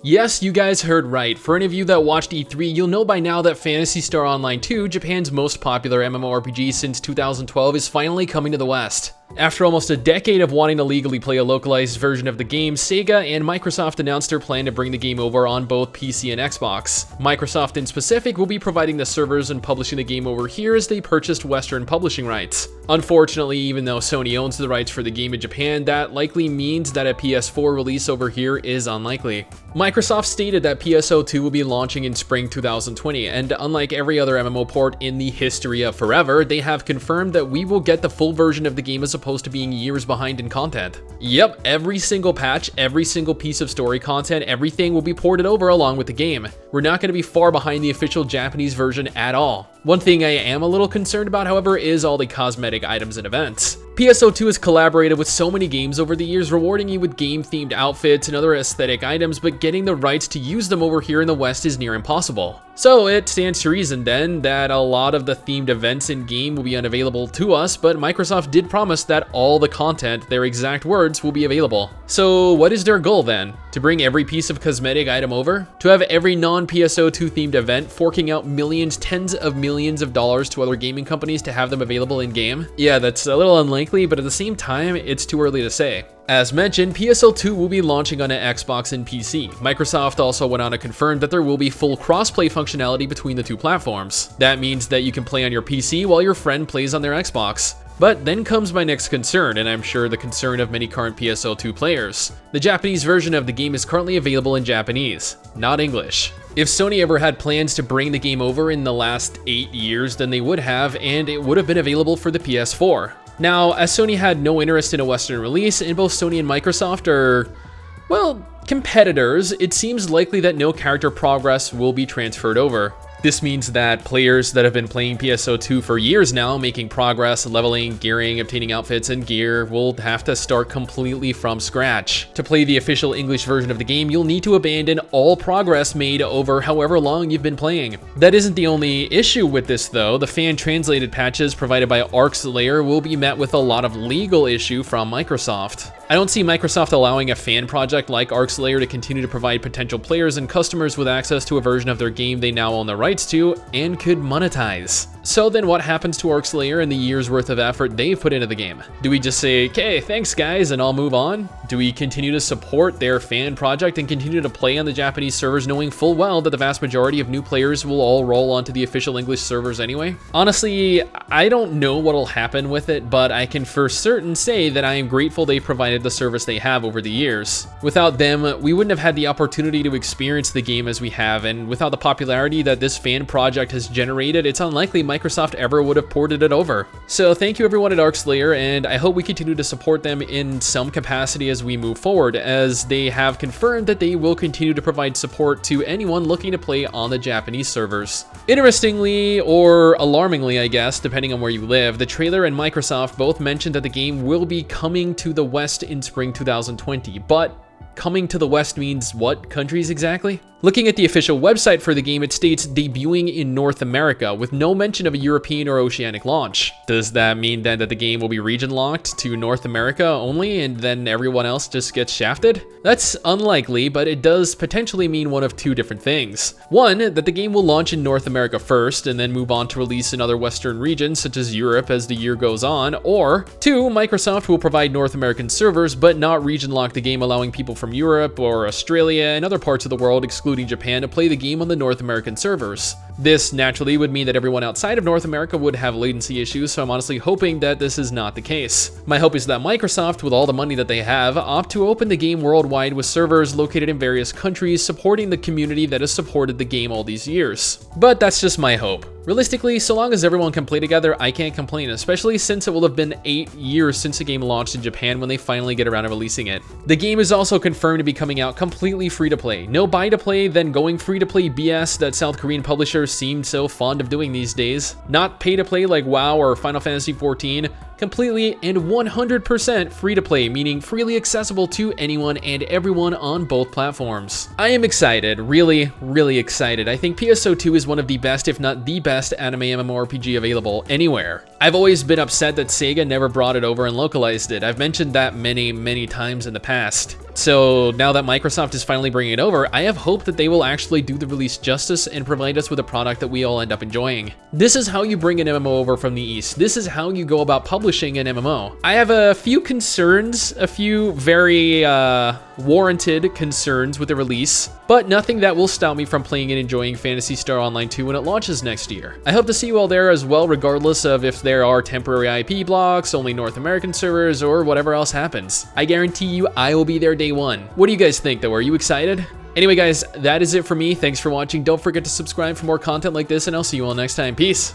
Yes, you guys heard right. For any of you that watched E3, you'll know by now that Phantasy Star Online 2, Japan's most popular MMORPG since 2012, is finally coming to the West. After almost a decade of wanting to legally play a localized version of the game, Sega and Microsoft announced their plan to bring the game over on both PC and Xbox. Microsoft in specific will be providing the servers and publishing the game over here as they purchased Western publishing rights. Unfortunately, even though Sony owns the rights for the game in Japan, that likely means that a PS4 release over here is unlikely. Microsoft stated that PSO2 will be launching in spring 2020, and unlike every other MMO port in the history of forever, they have confirmed that we will get the full version of the game as opposed to being years behind in content. Yep, every single patch, every single piece of story content, everything will be ported over along with the game. We're not going to be far behind the official Japanese version at all. One thing I am a little concerned about, however, is all the cosmetic items and events. PSO2 has collaborated with so many games over the years, rewarding you with game-themed outfits and other aesthetic items, but getting the rights to use them over here in the West is near impossible. So it stands to reason then that a lot of the themed events in-game will be unavailable to us, but Microsoft did promise that all the content, their exact words, will be available. So what is their goal then? To bring every piece of cosmetic item over? To have every non-PSO2 themed event forking out millions, tens of millions of dollars to other gaming companies to have them available in-game? Yeah, that's a little unlikely, but at the same time, it's too early to say. As mentioned, PSO2 will be launching on an Xbox and PC. Microsoft also went on to confirm that there will be full cross-play functionality between the two platforms. That means that you can play on your PC while your friend plays on their Xbox. But then comes my next concern, and I'm sure the concern of many current PSO2 players. The Japanese version of the game is currently available in Japanese, not English. If Sony ever had plans to bring the game over in the last 8 years, then they would have, and it would have been available for the PS4. Now, as Sony had no interest in a Western release, and both Sony and Microsoft are, well, competitors, it seems likely that no character progress will be transferred over. This means that players that have been playing PSO2 for years now, making progress, leveling, gearing, obtaining outfits and gear, will have to start completely from scratch. To play the official English version of the game, you'll need to abandon all progress made over however long you've been playing. That isn't the only issue with this though. The fan-translated patches provided by Ark's Lair will be met with a lot of legal issue from Microsoft. I don't see Microsoft allowing a fan project like Ark's Lair to continue to provide potential players and customers with access to a version of their game they now own the rights to and could monetize. So then what happens to Ark's Lair and the year's worth of effort they've put into the game? Do we just say, okay, thanks guys, and I'll move on? Do we continue to support their fan project and continue to play on the Japanese servers knowing full well that the vast majority of new players will all roll onto the official English servers anyway? Honestly, I don't know what'll happen with it, but I can for certain say that I am grateful they provided the service they have over the years. Without them, we wouldn't have had the opportunity to experience the game as we have, and without the popularity that this fan project has generated, it's unlikely Microsoft ever would have ported it over. So thank you everyone at Ark's Lair, and I hope we continue to support them in some capacity as we move forward, as they have confirmed that they will continue to provide support to anyone looking to play on the Japanese servers. Interestingly, or alarmingly I guess, depending on where you live, the trailer and Microsoft both mentioned that the game will be coming to the West in spring 2020, but coming to the West means what countries exactly? Looking at the official website for the game, it states debuting in North America, with no mention of a European or Oceanic launch. Does that mean then that the game will be region locked to North America only, and then everyone else just gets shafted? That's unlikely, but it does potentially mean one of two different things. One, that the game will launch in North America first, and then move on to release in other Western regions, such as Europe, as the year goes on. Or two, Microsoft will provide North American servers, but not region lock the game, allowing people from Europe or Australia and other parts of the world, excluding Japan, to play the game on the North American servers. This naturally would mean that everyone outside of North America would have latency issues, so I'm honestly hoping that this is not the case. My hope is that Microsoft, with all the money that they have, opt to open the game worldwide with servers located in various countries, supporting the community that has supported the game all these years. But that's just my hope. Realistically, so long as everyone can play together, I can't complain, especially since it will have been 8 years since the game launched in Japan when they finally get around to releasing it. The game is also confirmed to be coming out completely free-to-play. No buy-to-play, then going free-to-play BS that South Korean publishers seem so fond of doing these days. Not pay-to-play like WoW or Final Fantasy XIV, completely and 100% free-to-play, meaning freely accessible to anyone and everyone on both platforms. I am excited, really, really excited. I think PSO2 is one of the best, if not the best, anime MMORPG available anywhere. I've always been upset that Sega never brought it over and localized it. I've mentioned that many times in the past. So now that Microsoft is finally bringing it over, I have hope that they will actually do the release justice and provide us with a product that we all end up enjoying. This is how you bring an MMO over from the East. This is how you go about publishing an MMO. I have a few concerns, a few very warranted concerns with the release, but nothing that will stop me from playing and enjoying Phantasy Star Online 2 when it launches next year. I hope to see you all there as well, regardless of if there are temporary IP blocks, only North American servers, or whatever else happens. I guarantee you I will be there day one. What do you guys think though? Are you excited? Anyway guys, that is it for me. Thanks for watching. Don't forget to subscribe for more content like this, and I'll see you all next time. Peace.